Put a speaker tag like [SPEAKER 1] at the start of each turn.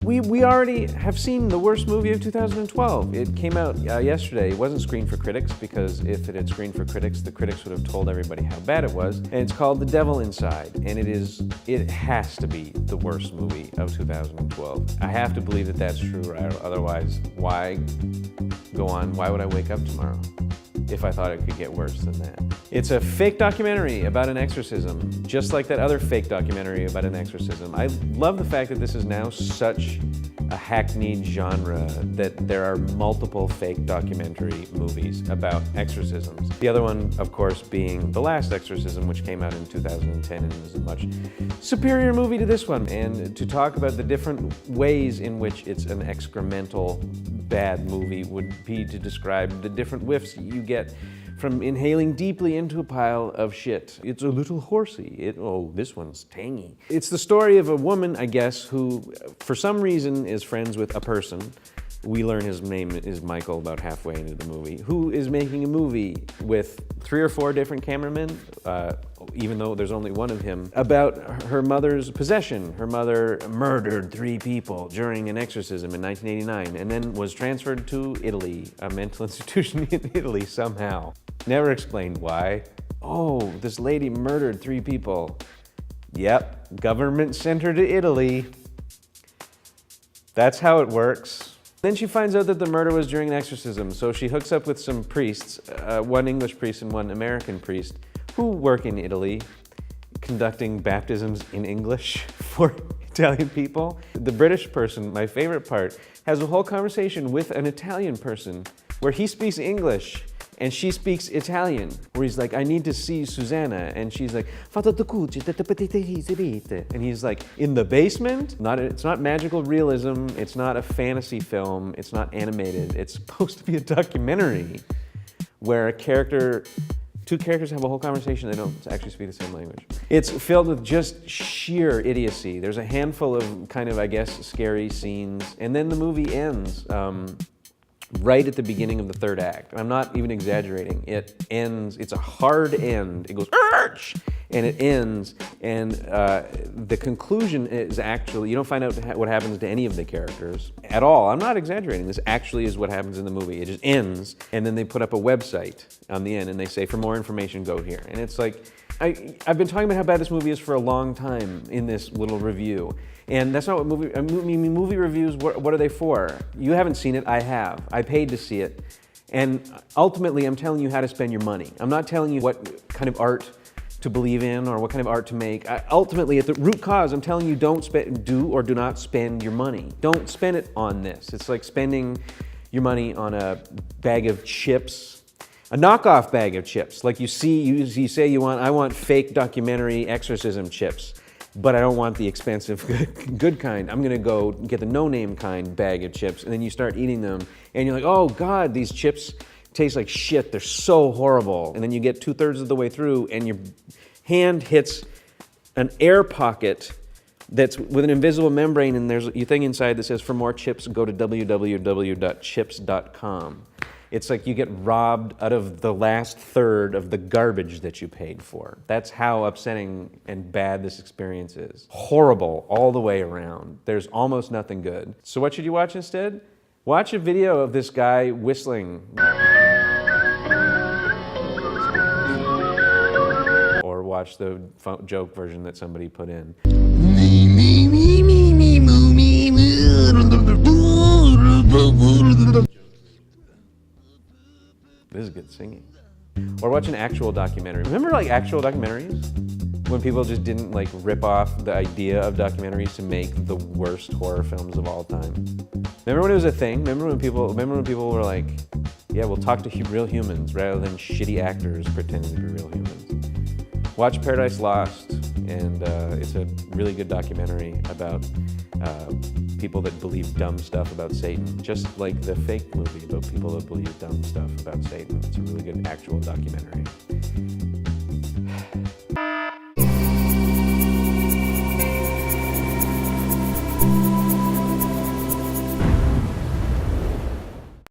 [SPEAKER 1] We already have seen the worst movie of 2012. It came out yesterday. It wasn't screened for critics, because if it had screened for critics, the critics would have told everybody how bad it was. And it's called The Devil Inside, and it has to be the worst movie of 2012. I have to believe that that's true, otherwise why go on? Why would I wake up tomorrow if I thought it could get worse than that? It's a fake documentary about an exorcism, just like that other fake documentary about an exorcism. I love the fact that this is now such a hackneyed genre that there are multiple fake documentary movies about exorcisms. The other one, of course, being The Last Exorcism, which came out in 2010 and is a much superior movie to this one. And to talk about the different ways in which it's an excremental, bad movie would be to describe the different whiffs you get from inhaling deeply into a pile of shit. It's a little horsey. Oh, this one's tangy. It's the story of a woman, I guess, who, for some reason, is friends with a person. We learn his name is Michael about halfway into the movie, who is making a movie with 3 or 4 different cameramen, even though there's only one of him, about her mother's possession. Her mother murdered 3 people during an exorcism in 1989 and then was transferred to Italy, a mental institution in Italy somehow. Never explained why. Oh, this lady murdered 3 people. Yep, government sent her to Italy. That's how it works. Then she finds out that the murder was during an exorcism, so she hooks up with some priests, one English priest and one American priest, who work in Italy, conducting baptisms in English for Italian people. The British person, my favorite part, has a whole conversation with an Italian person where he speaks English and she speaks Italian, where he's like, I need to see Susanna. And she's like, and he's like, in the basement? It's not magical realism, it's not a fantasy film, it's not animated. It's supposed to be a documentary where two characters have a whole conversation, they don't actually speak the same language. It's filled with just sheer idiocy. There's a handful of kind of, I guess, scary scenes, and then the movie ends right at the beginning of the 3rd act. I'm not even exaggerating. It ends, it's a hard end. It goes, arch! And it ends, and the conclusion is actually, you don't find out what happens to any of the characters at all. I'm not exaggerating. This actually is what happens in the movie. It just ends, and then they put up a website on the end, and they say, for more information, go here. And it's like, I've been talking about how bad this movie is for a long time in this little review. And that's not what movie reviews, what are they for? You haven't seen it, I have. I paid to see it. And ultimately, I'm telling you how to spend your money. I'm not telling you what kind of art to believe in or what kind of art to make. Ultimately, at the root cause, I'm telling you do or do not spend your money. Don't spend it on this. It's like spending your money on a bag of chips, a knockoff bag of chips. Like you say I want fake documentary exorcism chips, but I don't want the expensive good kind. I'm gonna go get the no-name kind bag of chips, and then you start eating them, and you're like, oh God, these chips taste like shit, they're so horrible. And then you get 2/3 of the way through, and your hand hits an air pocket that's with an invisible membrane, and there's a thing inside that says, for more chips, go to www.chips.com. It's like you get robbed out of the last third of the garbage that you paid for. That's how upsetting and bad this experience is. Horrible all the way around. There's almost nothing good. So what should you watch instead? Watch a video of this guy whistling. Or watch the joke version that somebody put in. This is good singing. Or watch an actual documentary. Remember like actual documentaries? When people just didn't like rip off the idea of documentaries to make the worst horror films of all time. Remember when it was a thing? Remember when people were like, yeah, we'll talk to real humans rather than shitty actors pretending to be real humans. Watch Paradise Lost, and it's a really good documentary about people that believe dumb stuff about Satan, just like the fake movie about people that believe dumb stuff about Satan. It's a really good actual documentary.